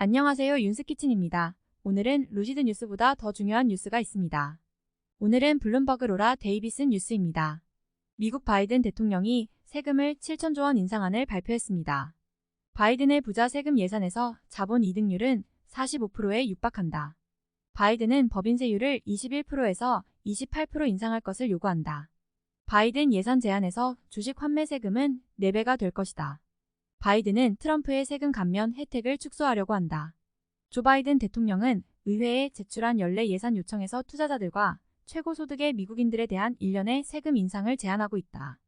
안녕하세요. 윤스키친입니다. 오늘은 루시드 뉴스보다 더 중요한 뉴스가 있습니다. 오늘은 블룸버그 로라 데이비슨 뉴스입니다. 미국 바이든 대통령이 세금을 7천조 원 인상안을 발표했습니다. 바이든의 부자 세금 예산에서 자본 이득률은 45%에 육박한다. 바이든은 법인세율을 21%에서 28% 인상할 것을 요구한다. 바이든 예산 제안에서 주식 환매 세금은 4배가 될 것이다. 바이든은 트럼프의 세금 감면 혜택을 축소하려고 한다. 조 바이든 대통령은 의회에 제출한 연례 예산 요청에서 투자자들과 최고소득의 미국인들에 대한 1년의 세금 인상을 제안하고 있다.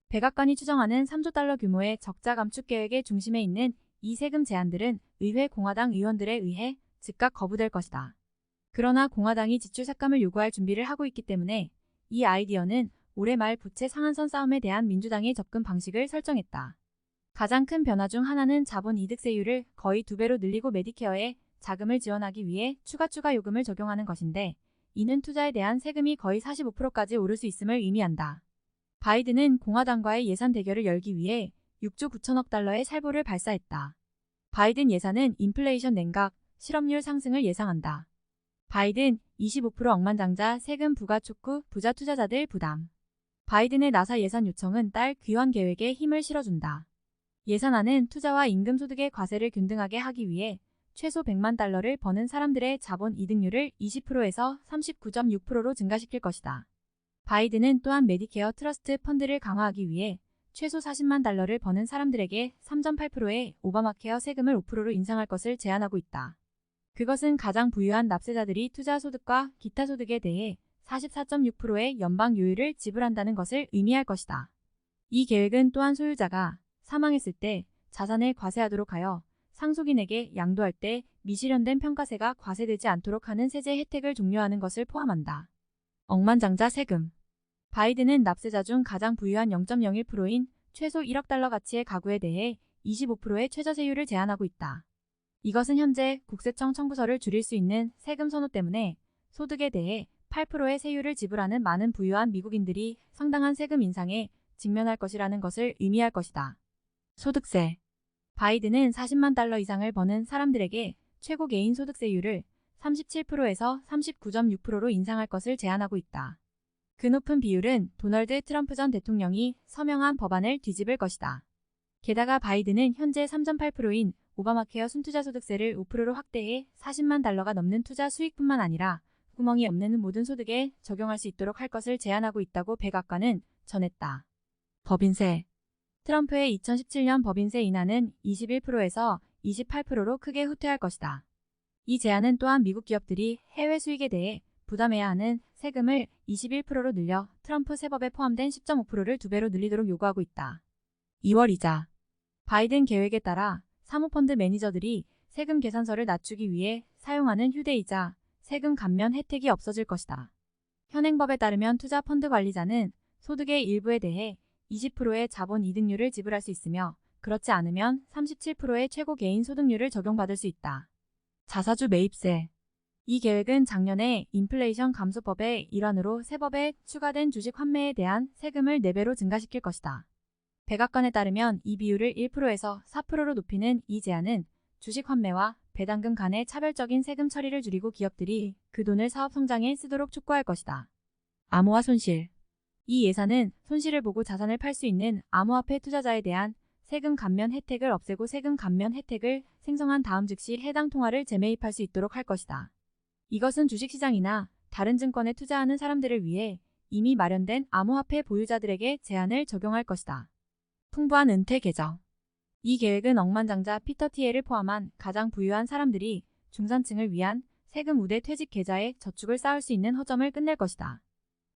백악관이 추정하는 3조 달러 규모의 적자 감축 계획의 중심에 있는 이 세금 제안들은 의회 공화당 의원들에 의해 즉각 거부될 것이다. 그러나 공화당이 지출 삭감을 요구할 준비를 하고 있기 때문에 이 아이디어는 올해 말 부채 상한선 싸움에 대한 민주당의 접근 방식을 설정했다. 가장 큰 변화 중 하나는 자본 이득세율을 거의 2배로 늘리고 메디케어에 자금을 지원하기 위해 추가 요금을 적용하는 것인데, 이는 투자에 대한 세금이 거의 45%까지 오를 수 있음을 의미한다. 바이든은 공화당과의 예산 대결을 열기 위해 6조 9천억 달러의 살보를 발사했다. 바이든 예산은 인플레이션 냉각, 실업률 상승을 예상한다. 바이든 25% 억만장자 세금 부과 촉구 부자 투자자들 부담. 바이든의 나사 예산 요청은 달 귀환 계획에 힘을 실어준다. 예산안은 투자와 임금 소득의 과세를 균등하게 하기 위해 최소 100만 달러를 버는 사람들의 자본 이득률을 20%에서 39.6%로 증가시킬 것이다. 바이든은 또한 메디케어 트러스트 펀드를 강화하기 위해 최소 40만 달러를 버는 사람들에게 3.8%의 오바마케어 세금을 5%로 인상할 것을 제안하고 있다. 그것은 가장 부유한 납세자들이 투자 소득과 기타 소득에 대해 44.6%의 연방 요율을 지불한다는 것을 의미할 것이다. 이 계획은 또한 소유자가 사망했을 때 자산을 과세하도록 하여 상속인에게 양도할 때 미실현된 평가세가 과세되지 않도록 하는 세제 혜택을 종료하는 것을 포함한다. 억만장자 세금. 바이든은 납세자 중 가장 부유한 0.01%인 최소 1억 달러 가치의 가구에 대해 25%의 최저세율을 제한하고 있다. 이것은 현재 국세청 청구서를 줄일 수 있는 세금 선호 때문에 소득에 대해 8%의 세율을 지불하는 많은 부유한 미국인들이 상당한 세금 인상에 직면할 것이라는 것을 의미할 것이다. 소득세. 바이든은 40만 달러 이상을 버는 사람들에게 최고 개인 소득세율을 37%에서 39.6%로 인상할 것을 제안하고 있다. 그 높은 비율은 도널드 트럼프 전 대통령이 서명한 법안을 뒤집을 것이다. 게다가 바이든은 현재 3.8%인 오바마케어 순투자 소득세를 5%로 확대해 40만 달러가 넘는 투자 수익뿐만 아니라 구멍이 없는 모든 소득에 적용할 수 있도록 할 것을 제안하고 있다고 백악관은 전했다. 법인세. 트럼프의 2017년 법인세 인하는 21%에서 28%로 크게 후퇴할 것이다. 이 제안은 또한 미국 기업들이 해외 수익에 대해 부담해야 하는 세금을 21%로 늘려 트럼프 세법에 포함된 10.5%를 2배로 늘리도록 요구하고 있다. 2월 이자. 바이든 계획에 따라 사모펀드 매니저들이 세금 계산서를 낮추기 위해 사용하는 휴대이자 세금 감면 혜택이 없어질 것이다. 현행법에 따르면 투자 펀드 관리자는 소득의 일부에 대해 20%의 자본 이득률을 지불할 수 있으며, 그렇지 않으면 37%의 최고 개인 소득률을 적용받을 수 있다. 자사주 매입세. 이 계획은 작년에 인플레이션 감소법의 일환으로 세법에 추가된 주식 환매에 대한 세금을 4배로 증가시킬 것이다. 백악관에 따르면 이 비율을 1%에서 4%로 높이는 이 제안은 주식 환매와 배당금 간의 차별적인 세금 처리를 줄이고 기업들이 그 돈을 사업 성장에 쓰도록 촉구할 것이다. 암호화 손실. 이 예산은 손실을 보고 자산을 팔 수 있는 암호화폐 투자자에 대한 세금 감면 혜택을 없애고 세금 감면 혜택을 생성한 다음 즉시 해당 통화를 재매입할 수 있도록 할 것이다. 이것은 주식시장이나 다른 증권에 투자하는 사람들을 위해 이미 마련된 암호화폐 보유자들에게 제한을 적용할 것이다. 풍부한 은퇴 계정. 이 계획은 억만장자 피터 티엘을 포함한 가장 부유한 사람들이 중산층을 위한 세금 우대 퇴직 계좌에 저축을 쌓을 수 있는 허점을 끝낼 것이다.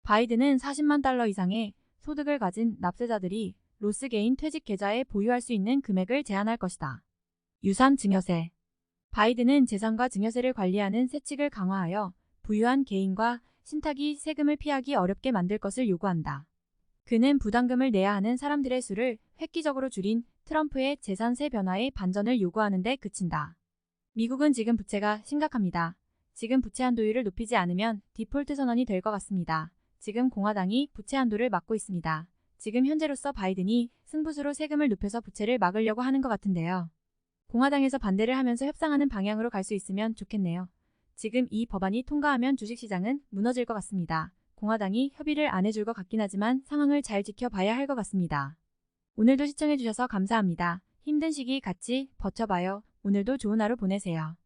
바이든은 40만 달러 이상의 소득을 가진 납세자들이 로스 개인 퇴직 계좌에 보유할 수 있는 금액을 제한할 것이다. 유산 증여세. 바이든은 재산과 증여세를 관리하는 세칙을 강화하여 부유한 개인과 신탁이 세금을 피하기 어렵게 만들 것을 요구한다. 그는 부담금을 내야 하는 사람들의 수를 획기적으로 줄인 트럼프의 재산세 변화의 반전을 요구하는 데 그친다. 미국은 지금 부채가 심각합니다. 지금 부채 한도율을 높이지 않으면 디폴트 선언이 될 것 같습니다. 지금 공화당이 부채 한도를 막고 있습니다. 지금 현재로서 바이든이 승부수로 세금을 높여서 부채를 막으려고 하는 것 같은데요. 공화당에서 반대를 하면서 협상하는 방향으로 갈 수 있으면 좋겠네요. 지금 이 법안이 통과하면 주식시장은 무너질 것 같습니다. 공화당이 협의를 안 해줄 것 같긴 하지만 상황을 잘 지켜봐야 할 것 같습니다. 오늘도 시청해주셔서 감사합니다. 힘든 시기 같이 버텨봐요. 오늘도 좋은 하루 보내세요.